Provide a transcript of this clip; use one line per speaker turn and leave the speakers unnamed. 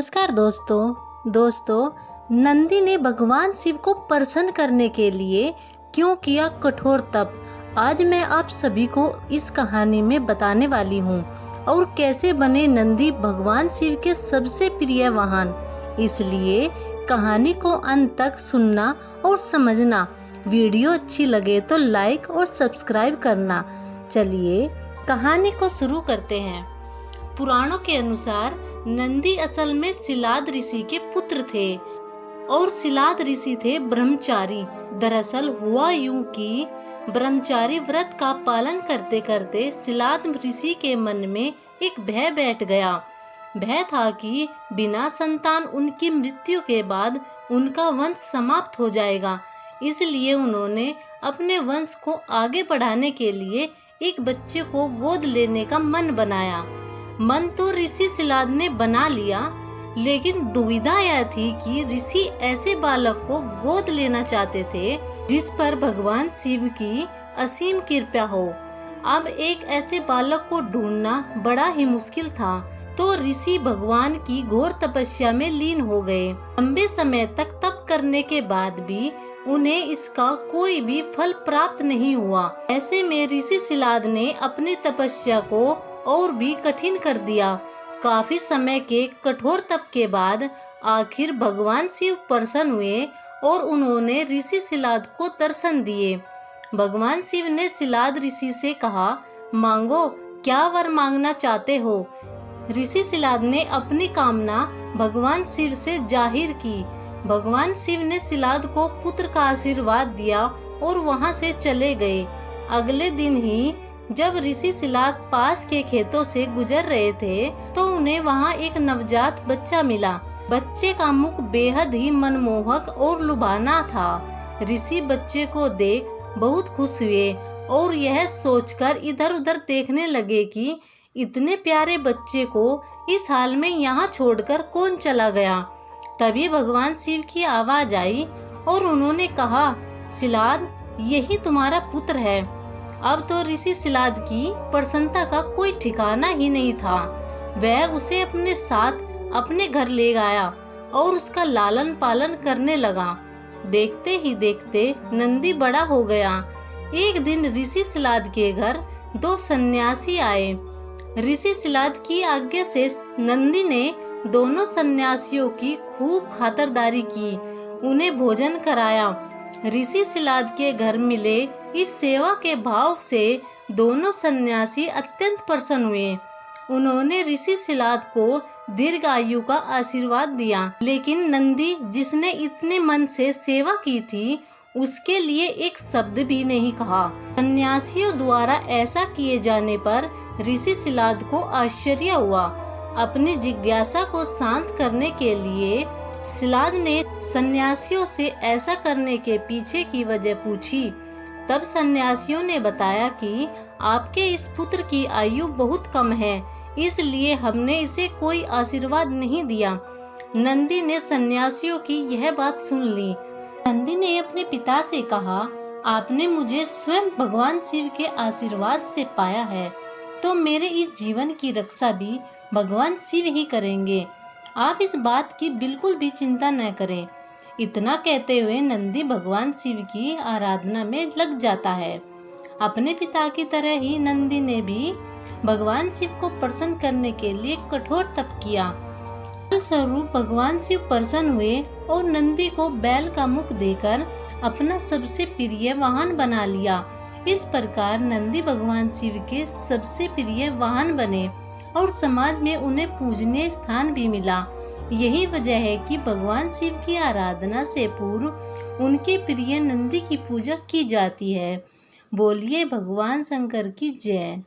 नमस्कार दोस्तों, नंदी ने भगवान शिव को प्रसन्न करने के लिए क्यों किया कठोर तप। आज मैं आप सभी को इस कहानी में बताने वाली हूँ और कैसे बने नंदी भगवान शिव के सबसे प्रिय वाहन। इसलिए कहानी को अंत तक सुनना और समझना। वीडियो अच्छी लगे तो लाइक और सब्सक्राइब करना। चलिए कहानी को शुरू करते हैं। पुराणों के अनुसार नंदी असल में सिलाद ऋषि के पुत्र थे और सिलाद ऋषि थे ब्रह्मचारी। दरअसल हुआ यूं कि ब्रह्मचारी व्रत का पालन करते करते सिलाद ऋषि के मन में एक भय बैठ गया। भय था कि बिना संतान उनकी मृत्यु के बाद उनका वंश समाप्त हो जाएगा। इसलिए उन्होंने अपने वंश को आगे बढ़ाने के लिए एक बच्चे को गोद लेने का मन बनाया। मन तो ऋषि सिलाद ने बना लिया, लेकिन दुविधा यह थी कि ऋषि ऐसे बालक को गोद लेना चाहते थे जिस पर भगवान शिव की असीम कृपा हो। अब एक ऐसे बालक को ढूंढना बड़ा ही मुश्किल था, तो ऋषि भगवान की घोर तपस्या में लीन हो गए। लंबे समय तक तप करने के बाद भी उन्हें इसका कोई भी फल प्राप्त नहीं हुआ। ऐसे में ऋषि सिलाद ने अपनी तपस्या को और भी कठिन कर दिया। काफी समय के कठोर तप के बाद आखिर भगवान शिव प्रसन्न हुए और उन्होंने ऋषि सिलाद को दर्शन दिए। भगवान शिव ने सिलाद ऋषि से कहा, मांगो, क्या वर मांगना चाहते हो। ऋषि सिलाद ने अपनी कामना भगवान शिव से जाहिर की। भगवान शिव ने सिलाद को पुत्र का आशीर्वाद दिया और वहां से चले गए। अगले दिन ही जब ऋषि सिलाद पास के खेतों से गुजर रहे थे तो उन्हें वहां एक नवजात बच्चा मिला। बच्चे का मुख बेहद ही मनमोहक और लुभाना था। ऋषि बच्चे को देख बहुत खुश हुए और यह सोचकर इधर उधर देखने लगे कि इतने प्यारे बच्चे को इस हाल में यहाँ छोड़कर कौन चला गया। तभी भगवान शिव की आवाज आई और उन्होंने कहा, सिलाद, यही तुम्हारा पुत्र है। अब तो ऋषि सिलाद की प्रसन्नता का कोई ठिकाना ही नहीं था। वह उसे अपने साथ अपने घर ले गया और उसका लालन पालन करने लगा। देखते ही देखते नंदी बड़ा हो गया। एक दिन ऋषि सिलाद के घर दो सन्यासी आए। ऋषि सिलाद की आज्ञा से नंदी ने दोनों सन्यासियों की खूब खातिरदारी की, उन्हें भोजन कराया। ऋषि सिलाद के घर मिले इस सेवा के भाव से दोनों सन्यासी अत्यंत प्रसन्न हुए। उन्होंने ऋषि सिलाद को दीर्घ आयु का आशीर्वाद दिया, लेकिन नंदी, जिसने इतने मन से सेवा की थी, उसके लिए एक शब्द भी नहीं कहा। सन्यासियों द्वारा ऐसा किए जाने पर ऋषि सिलाद को आश्चर्य हुआ। अपनी जिज्ञासा को शांत करने के लिए सिलाद ने सन्यासियों से ऐसा करने के पीछे की वजह पूछी। तब सन्यासियों ने बताया कि आपके इस पुत्र की आयु बहुत कम है, इसलिए हमने इसे कोई आशीर्वाद नहीं दिया। नंदी ने सन्यासियों की यह बात सुन ली। नंदी ने अपने पिता से कहा, आपने मुझे स्वयं भगवान शिव के आशीर्वाद से पाया है, तो मेरे इस जीवन की रक्षा भी भगवान शिव ही करेंगे। आप इस बात की बिल्कुल भी चिंता न करें। इतना कहते हुए नंदी भगवान शिव की आराधना में लग जाता है। अपने पिता की तरह ही नंदी ने भी भगवान शिव को प्रसन्न करने के लिए कठोर तप किया। फलस्वरूप भगवान शिव प्रसन्न हुए और नंदी को बैल का मुख देकर अपना सबसे प्रिय वाहन बना लिया। इस प्रकार नंदी भगवान शिव के सबसे प्रिय वाहन बने और समाज में उन्हें पूजनीय स्थान भी मिला। यही वजह है कि भगवान शिव की आराधना से पूर्व उनके प्रिय नंदी की पूजा की जाती है। बोलिए भगवान शंकर की जय।